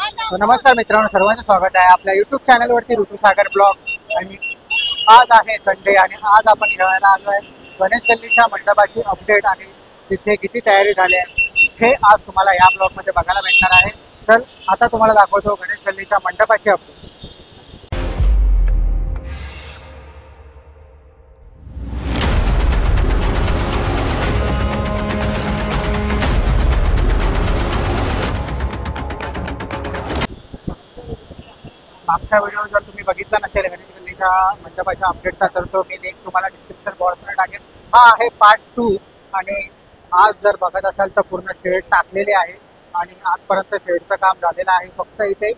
तो नमस्कार मित्रांनो, सर्वांचं स्वागत आहे आपल्या यूट्यूब चॅनलवरती ऋतुसागर ब्लॉग। आणि आज आहे संडे आणि आज आपण खेळायला आलो आहे गणेश गल्लीच्या मंडपाची अपडेट आणि तिथे किती तयारी झाली आहे हे आज तुम्हाला या ब्लॉगमध्ये बघायला भेटणार आहे। तर आता तुम्हाला दाखवतो गणेश गल्लीच्या मंडपाची अपडेट। मागचा व्हिडिओ जर तुम्ही बघितला नसेल गणेश गल्लीच्या मंडपाच्या अपडेटचा, तर तो मी लिंक तुम्हाला डिस्क्रिप्शन बॉक्समध्ये टाकेन। हा आहे पार्ट 2 आणि आज जर बघत असाल तर पूर्ण शेड टाकलेले आहे आणि आजपर्यंत शेडचं काम झालेलं आहे। फक्त इथे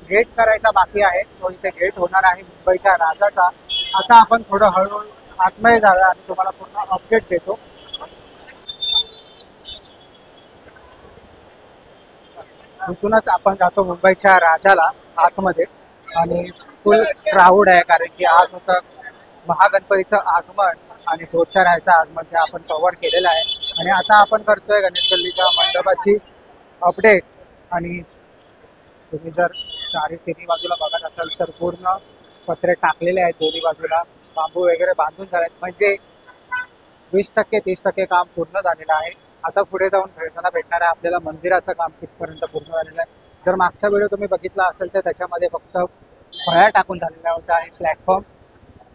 गेट करायचा बाकी आहे, तो इथे गेट होणार आहे मुंबईच्या राजाचा। आता आपण थोडं हळूहळू आतमध्ये जाऊया आणि तुम्हाला पूर्ण अपडेट देतो। इथूनच आपण जातो मुंबईच्या राजाला आतमध्ये आणि फुल क्राऊड आहे, कारण की आज होतं महागणपतीचं आगमन आणि थोडच्या राहायचं आगमन ते आपण कव्हर केलेलं आहे। आणि आता आपण करतोय गणेश गल्लीच्या मंडपाची अपडेट। आणि तुम्ही जर तिन्ही बाजूला बघत असाल तर पूर्ण पत्रे टाकलेले आहेत, दोन्ही बाजूला बांबू वगैरे बांधून झाले आहेत, म्हणजे 20% 30% काम पूर्ण झालेलं आहे। आता पुढे जाऊन भेटणार आहे आपल्याला मंदिराचं काम कितपर्यंत पूर्ण झालेलं आहे। जर मागचा व्हिडिओ तुम्ही बघितला असेल तर त्याच्यामध्ये फक्त फळ्या टाकून झालेला होता आणि प्लॅटफॉर्म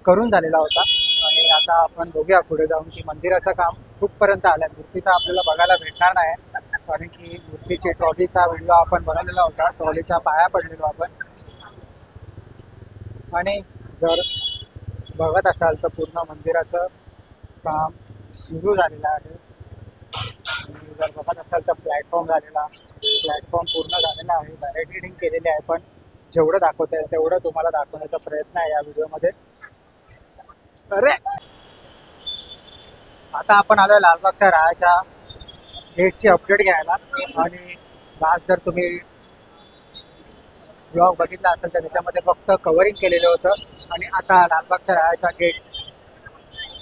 करून झालेला होता। आणि आता आपण बघूया पुढे जाऊन की मंदिराचं काम कुठपर्यंत आलं आहे। मूर्ती तर आपल्याला बघायला भेटणार नाही, कारण की मूर्तीची ट्रॉलीचा व्हिडिओ आपण बनवलेला होता, ट्रॉलीच्या पाया पडलेलो आपण। आणि जर बघत असाल तर पूर्ण मंदिराचं काम सुरू झालेलं आहे। आणि जर बघत असाल तर प्लॅटफॉर्म पूर्ण झालेला आहे, बॅरिकेडिंग केलेली आहे, पण जेवढं दाखवता येईल तेवढं तुम्हाला दाखवण्याचा प्रयत्न आहे या व्हिडिओमध्ये। अरे आता आपण आलोय लालबागच्या राहायच्या गेटची अपडेट घ्यायला। आणि आज जर तुम्ही ब्लॉग बघितला असेल तर त्याच्यामध्ये फक्त कव्हरिंग केलेलं होतं आणि आता लालबागच्या राहायचा गेट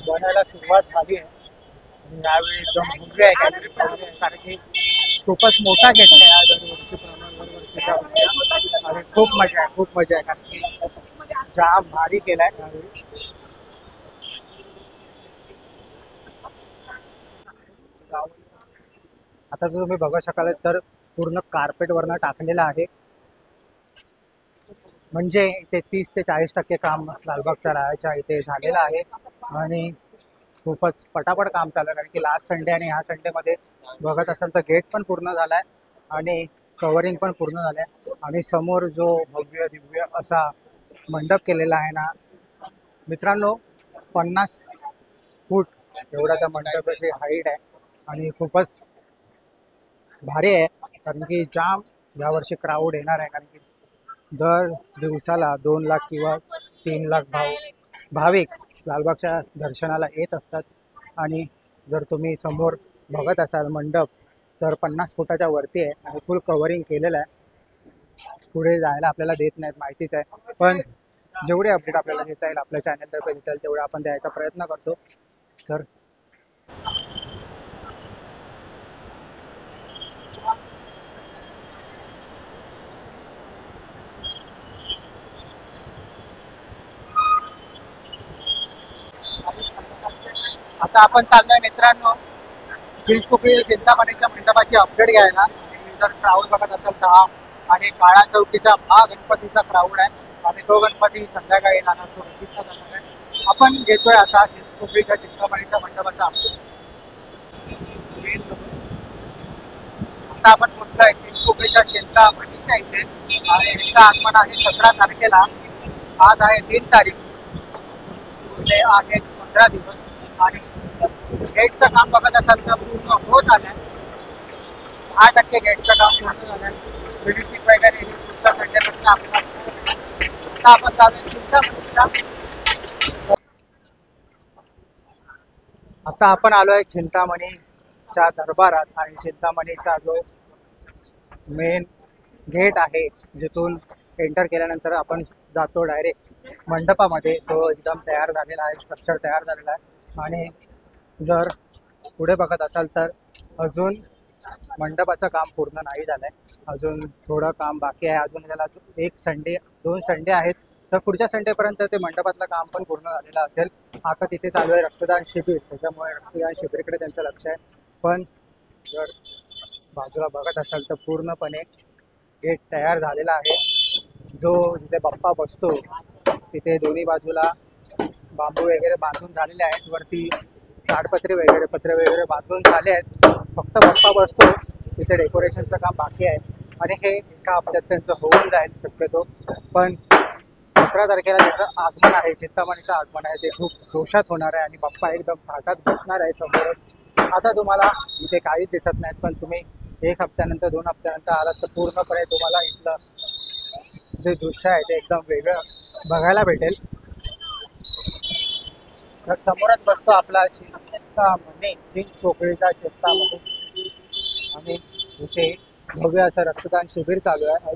बनायला सुरुवात झाली आहे। आणि यावेळी एकदम भव्य आहे, कारण की खूपच मोठा गेट आहे या दरवर्षीच्या आणि खूप मजा आहे, कारण की जाम भारी केलाय यावेळी। आता जर तुम्ही बघू शकाल तर पूर्ण कार्पेट वरनं टाकलेलं आहे, म्हणजे इथे 30 ते 40% काम लालबागच्या राहायच्या इथे झालेलं आहे। आणि खूपच पटापट काम चालू आहे, कारण की लास्ट संडे आणि ह्या संडेमध्ये बघत असाल तर गेट पण पूर्ण झाला आहे आणि कव्हरिंग पण पूर्ण झालं आहे। आणि समोर जो भव्य दिव्य असा मंडप केलेला आहे ना मित्रांनो, 50 फूट एवढा त्या मंडपाची हाईट आहे आणि खूपच भारी आहे, कारण की जाम यावर्षी क्राऊड येणार आहे, कारण की दर दिवसाला 2 लाख किंवा 3 लाख भाविक लालबागच्या दर्शनाला येत असतात। आणि जर तुम्ही समोर बघत असाल मंडप तर 50 फुटाच्या वरती आहे आणि फुल कव्हरिंग केलेलं आहे। पुढे जायला आपल्याला देत नाहीत, माहितीच आहे, पण जेवढे अपडेट आपल्याला देता येईल आपल्या चॅनलतर्फे देता येईल तेवढं आपण द्यायचा प्रयत्न करतो। तर आता आपण चाललोय मित्रांनो चिंचपोकळी चिंतामणीच्या मंडपाची अपडेट घ्यायला। जर क्राऊड बघत असेल तर हा आणि काळा चौकीच्या महागणपतीचा क्राऊड आहे आणि तो गणपती संध्याकाळी जाणार, तो रंगीतला जाणार आहे। आपण घेतोय आता चिंचपोकळीच्या चिंतामणीच्या मंडपाचा अपडेट। आता आपण पुढचा आहे चिंचपोकळीच्या चिंतामणीच्या इथे आणि याचं आगमन आहे 17 तारखेला। आज आहे 3 तारीख, पुढे आहे 15 दिवस। आणि गेटचं काम बघत असाल तर पूर्ण होत आलंय, 10% गेटचं काम पूर्ण झालंय, फिनिशिंग वगैरे पुढच्या संडेपासून आपल्याला। आता आपण जाऊया चिंतामणीच्या। आता आपण आलोय चिंतामणीच्या दरबारात आणि चिंतामणीचा जो मेन गेट आहे जिथून एंटर केल्यानंतर आपण जातो डायरेक्ट मंडपामध्ये, तो एकदम तयार झालेला आहे, स्ट्रक्चर तयार झालेला आहे। आणि जर पुढे बघत असाल तर अजून मंडपाचं काम पूर्ण नाही झालंय, अजून थोडं काम बाकी आहे. अजून त्याला एक संडे 2 संडे आहेत, तर पुढच्या संडेपर्यंत ते मंडपातलं काम पण पूर्ण झालेलं असेल. आता तिथे चालू आहे रक्तदान शिबिर, त्याच्यामुळे रक्तदान शिबिराकडे त्यांचं लक्ष आहे. पण जर बाजूला बघत असाल तर पूर्णपणे गेट तयार झालेला आहे. जो जिथे बाप्पा बसतो तिथे दोन्ही बाजूला बांबू वगैरे बांधून झालेले आहेत. वरती ताडपत्री वगैरे पत्रे वगैरे बांधून झाले आहेत. फक्त बाप्पा बसतो तिथे डेकोरेशनचं काम बाकी आहे आणि हे एका हप्त्यात त्यांचं होऊन जाईल शक्यतो. पण 17 तारखेला त्याचं आगमन आहे, चिंतामणीचं आगमन आहे, ते खूप जोशात होणार आहे आणि बाप्पा एकदम थाटात बसणार आहे समोरच. आता तुम्हाला इथे काहीच दिसत नाहीत, पण तुम्ही 1 हप्त्यानंतर 2 हप्त्यानंतर आलात तर पूर्णपणे तुम्हाला इथलं जे दृश्य आहे ते एकदम वेगळं बघायला भेटेल. तर समोरच बसतो आपला चिंतामणी, चिंचपोकळीचा चिंतामणी आणि इथे भव्य असं रक्तदान शिबिर चालू आहे.